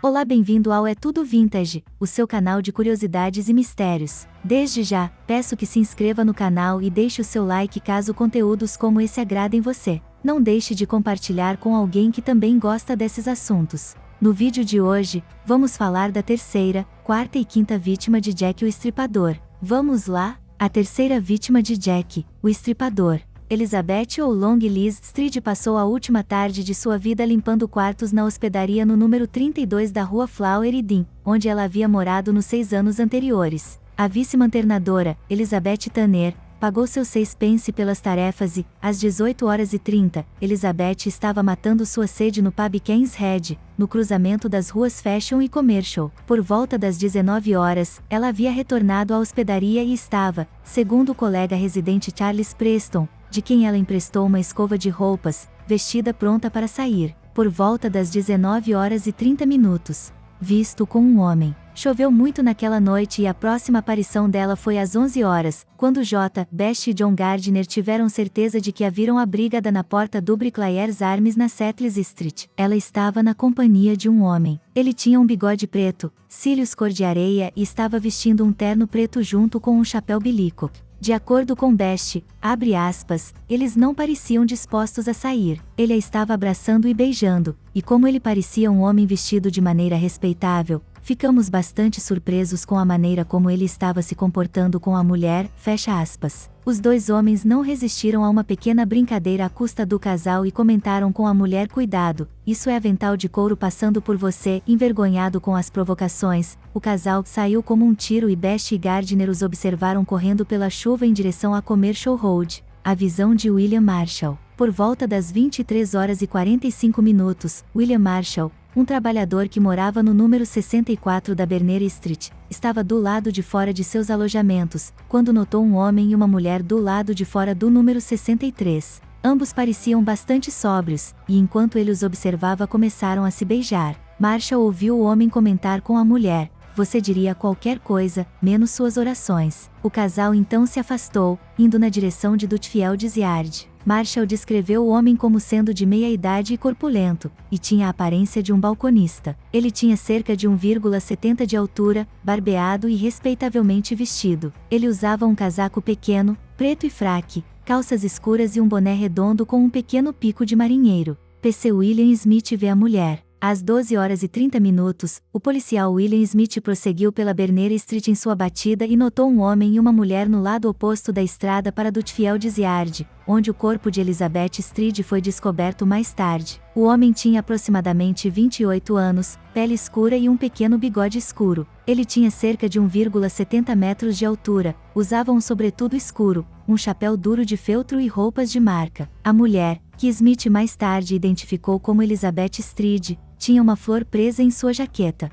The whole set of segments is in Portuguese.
Olá, bem-vindo ao É Tudo Vintage, o seu canal de curiosidades e mistérios. Desde já, peço que se inscreva no canal e deixe o seu like caso conteúdos como esse agradem você. Não deixe de compartilhar com alguém que também gosta desses assuntos. No vídeo de hoje, vamos falar da terceira, quarta e quinta vítima de Jack o Estripador. Vamos lá? A terceira vítima de Jack, o Estripador. Elizabeth ou Long Liz Street passou a última tarde de sua vida limpando quartos na hospedaria no número 32 da rua Flower e Dean, onde ela havia morado nos 6 anos anteriores. A vice-mantenedora, Elizabeth Tanner, pagou seus 6 pence pelas tarefas e, às 18h30, Elizabeth estava matando sua sede no pub Kings Head, no cruzamento das ruas Fashion e Commercial. Por volta das 19 horas, ela havia retornado à hospedaria e estava, segundo o colega residente Charles Preston, de quem ela emprestou uma escova de roupas, vestida pronta para sair, por volta das 19h30, visto com um homem. Choveu muito naquela noite e a próxima aparição dela foi às 11 horas, quando J. Best e John Gardner tiveram certeza de que a viram abrigada na porta do Bricklayers Arms na Settles Street. Ela estava na companhia de um homem. Ele tinha um bigode preto, cílios cor de areia e estava vestindo um terno preto junto com um chapéu bilico. De acordo com Best, abre aspas, eles não pareciam dispostos a sair. Ele a estava abraçando e beijando, e como ele parecia um homem vestido de maneira respeitável, ficamos bastante surpresos com a maneira como ele estava se comportando com a mulher, fecha aspas. Os dois homens não resistiram a uma pequena brincadeira à custa do casal e comentaram com a mulher: cuidado, isso é avental de couro passando por você. Envergonhado com as provocações, o casal saiu como um tiro e Best e Gardner os observaram correndo pela chuva em direção à Commercial Road. A visão de William Marshall. Por volta das 23h45, William Marshall, um trabalhador que morava no número 64 da Berner Street, estava do lado de fora de seus alojamentos, quando notou um homem e uma mulher do lado de fora do número 63. Ambos pareciam bastante sóbrios, e enquanto ele os observava começaram a se beijar. Marshall ouviu o homem comentar com a mulher: você diria qualquer coisa, menos suas orações. O casal então se afastou, indo na direção de Dutfield's Yard. Marshall descreveu o homem como sendo de meia idade e corpulento, e tinha a aparência de um balconista. Ele tinha cerca de 1,70 de altura, barbeado e respeitavelmente vestido. Ele usava um casaco pequeno, preto e fraque, calças escuras e um boné redondo com um pequeno pico de marinheiro. PC William Smith vê a mulher. Às 12h30, o policial William Smith prosseguiu pela Berner Street em sua batida e notou um homem e uma mulher no lado oposto da estrada para Dutfield's Yard, onde o corpo de Elizabeth Street foi descoberto mais tarde. O homem tinha aproximadamente 28 anos, pele escura e um pequeno bigode escuro. Ele tinha cerca de 1,70 metros de altura, usava um sobretudo escuro, um chapéu duro de feltro e roupas de marca. A mulher, que Smith mais tarde identificou como Elizabeth Street, tinha uma flor presa em sua jaqueta.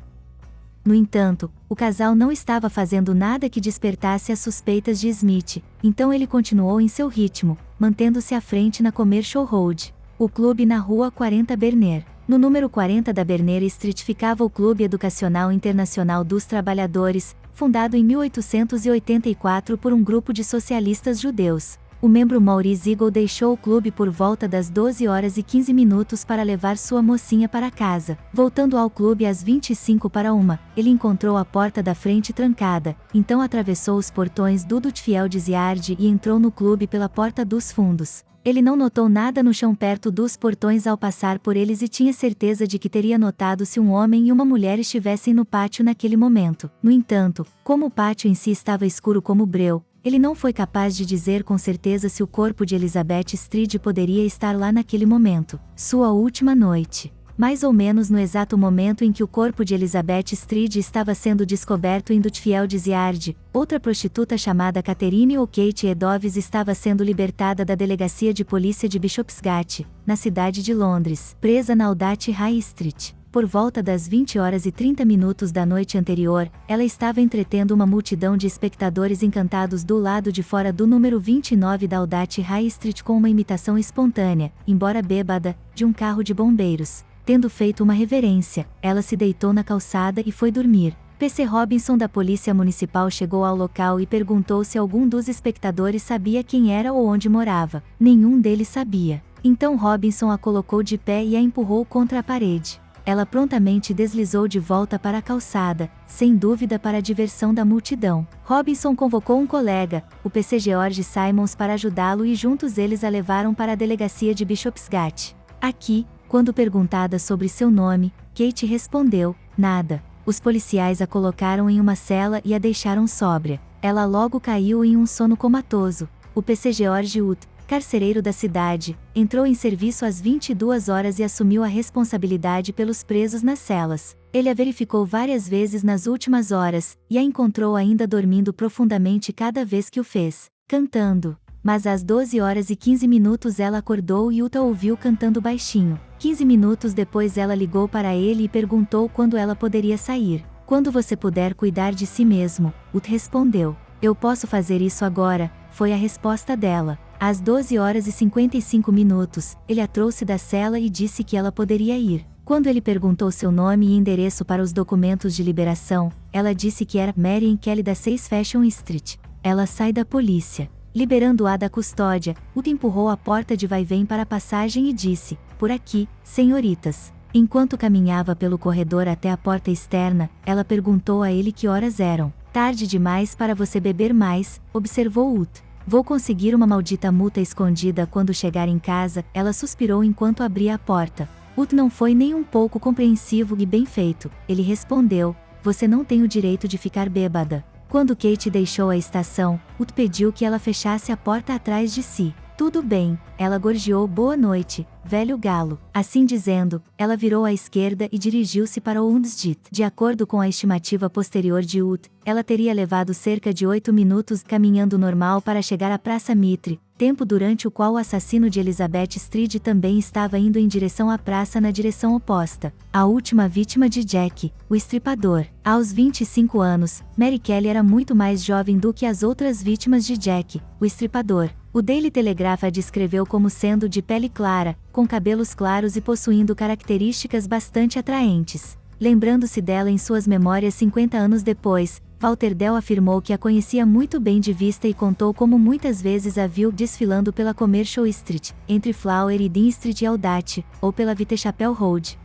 No entanto, o casal não estava fazendo nada que despertasse as suspeitas de Smith, então ele continuou em seu ritmo, mantendo-se à frente na Commercial Road. O clube na rua 40 Berner. No número 40 da Berner Street ficava o Clube Educacional Internacional dos Trabalhadores, fundado em 1884 por um grupo de socialistas judeus. O membro Maurice Eagle deixou o clube por volta das 12h15 para levar sua mocinha para casa. Voltando ao clube às 1:25, ele encontrou a porta da frente trancada, então atravessou os portões do Dutfield's Yard e entrou no clube pela porta dos fundos. Ele não notou nada no chão perto dos portões ao passar por eles e tinha certeza de que teria notado se um homem e uma mulher estivessem no pátio naquele momento. No entanto, como o pátio em si estava escuro como breu, ele não foi capaz de dizer com certeza se o corpo de Elizabeth Street poderia estar lá naquele momento. Sua última noite. Mais ou menos no exato momento em que o corpo de Elizabeth Street estava sendo descoberto em Dutfield's Yard, outra prostituta chamada Catherine O'Kate Edoves estava sendo libertada da delegacia de polícia de Bishopsgate, na cidade de Londres, presa na Aldgate High Street. Por volta das 20h30 da noite anterior, ela estava entretendo uma multidão de espectadores encantados do lado de fora do número 29 da Aldgate High Street com uma imitação espontânea, embora bêbada, de um carro de bombeiros. Tendo feito uma reverência, ela se deitou na calçada e foi dormir. PC Robinson da Polícia Municipal chegou ao local e perguntou se algum dos espectadores sabia quem era ou onde morava. Nenhum deles sabia. Então Robinson a colocou de pé e a empurrou contra a parede. ela prontamente deslizou de volta para a calçada, sem dúvida para a diversão da multidão. Robinson convocou um colega, o PC George Simons, para ajudá-lo e juntos eles a levaram para a delegacia de Bishopsgate. Aqui, quando perguntada sobre seu nome, Kate respondeu, nada. Os policiais a colocaram em uma cela e a deixaram sóbria. Ela logo caiu em um sono comatoso. O PC George Wood, carcereiro da cidade, entrou em serviço às 22 horas e assumiu a responsabilidade pelos presos nas celas. Ele a verificou várias vezes nas últimas horas, e a encontrou ainda dormindo profundamente cada vez que o fez, cantando. Mas às 12 horas e 15 minutos ela acordou e Uta ouviu cantando baixinho. 15 minutos depois ela ligou para ele e perguntou quando ela poderia sair. Quando você puder cuidar de si mesmo, Uta respondeu. Eu posso fazer isso agora, foi a resposta dela. Às 12 horas e 55 minutos, ele a trouxe da cela e disse que ela poderia ir. Quando ele perguntou seu nome e endereço para os documentos de liberação, ela disse que era Marian Kelly da 6 Fashion Street. Ela sai da polícia. Liberando-a da custódia, Uta empurrou a porta de vai-vem para a passagem e disse, por aqui, senhoritas. Enquanto caminhava pelo corredor até a porta externa, ela perguntou a ele que horas eram. Tarde demais para você beber mais, observou Uta. Vou conseguir uma maldita multa escondida quando chegar em casa, ela suspirou enquanto abria a porta. Uta não foi nem um pouco compreensivo e bem feito. Ele respondeu, você não tem o direito de ficar bêbada. Quando Kate deixou a estação, Uta pediu que ela fechasse a porta atrás de si. Tudo bem, ela gorjeou boa noite, velho galo. Assim dizendo, ela virou à esquerda e dirigiu-se para Ondsdit. De acordo com a estimativa posterior de Uta, ela teria levado cerca de 8 minutos caminhando normal para chegar à Praça Mitre, tempo durante o qual o assassino de Elizabeth Street também estava indo em direção à praça na direção oposta. A última vítima de Jack, o estripador. Aos 25 anos, Mary Kelly era muito mais jovem do que as outras vítimas de Jack, o estripador. O Daily Telegraph a descreveu como sendo de pele clara, com cabelos claros e possuindo características bastante atraentes. Lembrando-se dela em suas memórias 50 anos depois, Walter Dell afirmou que a conhecia muito bem de vista e contou como muitas vezes a viu desfilando pela Commercial Street, entre Flower e Dean Street e Aldate, ou pela Whitechapel Road.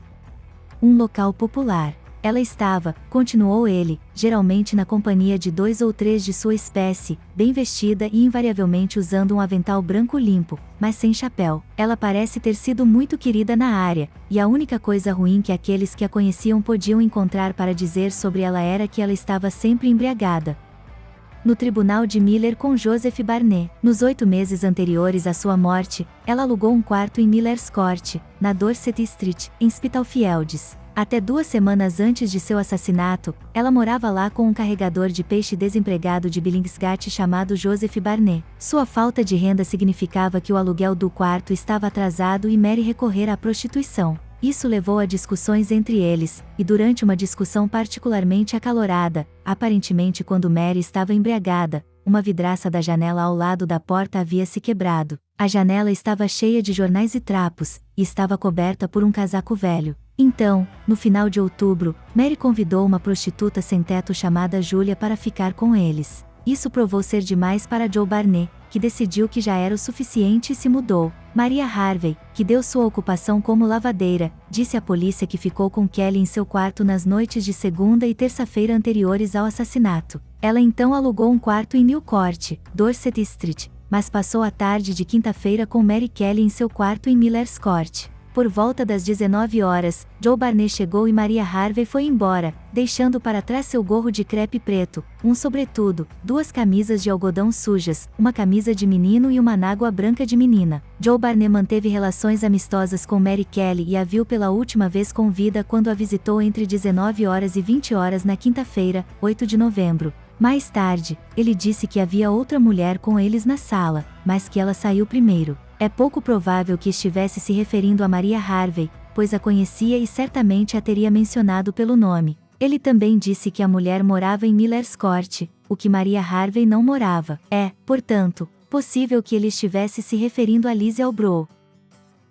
Um local popular. Ela estava, continuou ele, geralmente na companhia de 2 ou 3 de sua espécie, bem vestida e invariavelmente usando um avental branco limpo, mas sem chapéu. Ela parece ter sido muito querida na área, e a única coisa ruim que aqueles que a conheciam podiam encontrar para dizer sobre ela era que ela estava sempre embriagada. No tribunal de Miller com Joseph Barnet. Nos 8 meses anteriores à sua morte, ela alugou um quarto em Miller's Court, na Dorset Street, em Spitalfields. Até 2 semanas antes de seu assassinato, ela morava lá com um carregador de peixe desempregado de Billingsgate chamado Joseph Barnet. Sua falta de renda significava que o aluguel do quarto estava atrasado e Mary recorrera à prostituição. Isso levou a discussões entre eles, e durante uma discussão particularmente acalorada, aparentemente quando Mary estava embriagada, uma vidraça da janela ao lado da porta havia se quebrado. A janela estava cheia de jornais e trapos, e estava coberta por um casaco velho. Então, no final de outubro, Mary convidou uma prostituta sem teto chamada Julia para ficar com eles. Isso provou ser demais para Joe Barnet, que decidiu que já era o suficiente e se mudou. Maria Harvey, que deu sua ocupação como lavadeira, disse à polícia que ficou com Kelly em seu quarto nas noites de segunda e terça-feira anteriores ao assassinato. Ela então alugou um quarto em New Court, Dorset Street, mas passou a tarde de quinta-feira com Mary Kelly em seu quarto em Miller's Court. Por volta das 19 horas, Joe Barnet chegou e Maria Harvey foi embora, deixando para trás seu gorro de crepe preto, um sobretudo, 2 camisas de algodão sujas, uma camisa de menino e uma anágua branca de menina. Joe Barnet manteve relações amistosas com Mary Kelly e a viu pela última vez com vida quando a visitou entre 19 horas e 20 horas na quinta-feira, 8 de novembro. Mais tarde, ele disse que havia outra mulher com eles na sala, mas que ela saiu primeiro. É pouco provável que estivesse se referindo a Maria Harvey, pois a conhecia e certamente a teria mencionado pelo nome. Ele também disse que a mulher morava em Miller's Court, o que Maria Harvey não morava. É, portanto, possível que ele estivesse se referindo a Lizzie Albrook.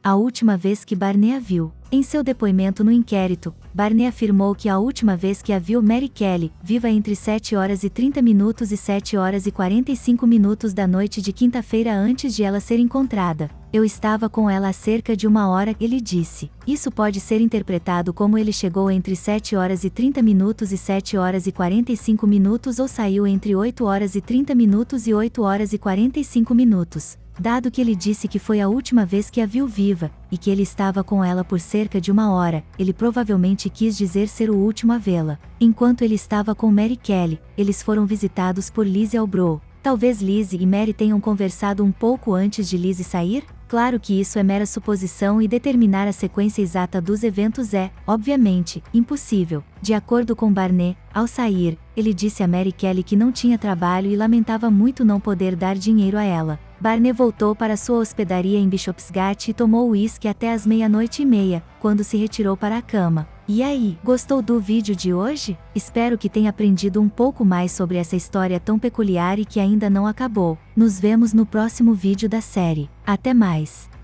a última vez que Barney a viu. Em seu depoimento no inquérito, Barney afirmou que a última vez que a viu Mary Kelly, viva entre 7 horas e 30 minutos e 7 horas e 45 minutos da noite de quinta-feira antes de ela ser encontrada. Eu estava com ela há cerca de 1 hora, ele disse. Isso pode ser interpretado como ele chegou entre 7 horas e 30 minutos e 7 horas e 45 minutos ou saiu entre 8 horas e 30 minutos e 8 horas e 45 minutos. Dado que ele disse que foi a última vez que a viu viva, e que ele estava com ela por cerca de 1 hora, ele provavelmente quis dizer ser o último a vê-la. Enquanto ele estava com Mary Kelly, eles foram visitados por Lizzie Albrow. Talvez Lizzie e Mary tenham conversado um pouco antes de Lizzie sair? Claro que isso é mera suposição e determinar a sequência exata dos eventos é, obviamente, impossível. De acordo com Barney, ao sair, ele disse a Mary Kelly que não tinha trabalho e lamentava muito não poder dar dinheiro a ela. Barney voltou para sua hospedaria em Bishopsgate e tomou uísque até as 00:30, quando se retirou para a cama. E aí, gostou do vídeo de hoje? Espero que tenha aprendido um pouco mais sobre essa história tão peculiar e que ainda não acabou. Nos vemos no próximo vídeo da série. Até mais!